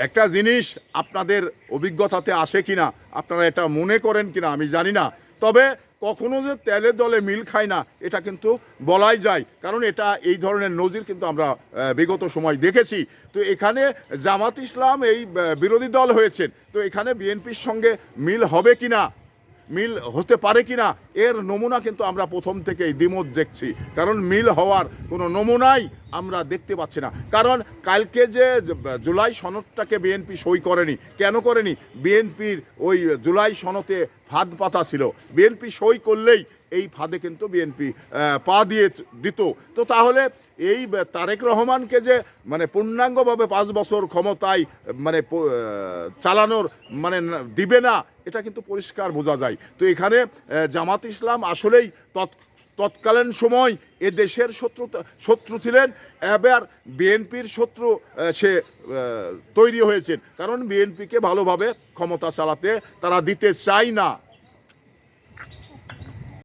একটা জিনিস আপনাদের অভিজ্ঞতাতে আসে কিনা, আপনারা এটা মনে করেন কিনা আমি জানি না, তবে কখনো যে তেলে দলে মিল খায় না এটা কিন্তু বলাই যায়, কারণ এটা এই ধরনের নজির কিন্তু আমরা বিগত সময় দেখেছি। তো এখানে জামাত ইসলাম এই বিরোধী দল হয়েছেন, তো এখানে বিএনপির সঙ্গে মিল হবে কিনা, মিল হতে পারে কিনা এর নমুনা কিন্তু আমরা প্রথম থেকেই দ্বিমত দেখছি, কারণ মিল হওয়ার কোনো নমুনাই আমরা দেখতে পাচ্ছি না। কারণ কালকে যে জুলাই সনদটাকে বিএনপি সই করেনি, কেন করেনি? বিএনপির ওই জুলাই সনদে ফাঁদ পাতা ছিল, বিএনপি সই করলেই এই ফাঁদে কিন্তু বিএনপি পা দিয়ে দিত। তো তাহলে এই তারেক রহমানকে যে মানে পূর্ণাঙ্গভাবে 5 বছর ক্ষমতায় মানে চালানোর মানে দিবে না, এটা কিন্তু পরিষ্কার বোঝা যায়। তো এখানে জামাত ইসলাম আসলেই তৎকালীন সময় এ দেশের শত্রু ছিলেন, এবার বিএনপির শত্রু সে তৈরি হয়েছেন, কারণ বিএনপিকে ভালোভাবে ক্ষমতা চালাতে তারা দিতে চায় না।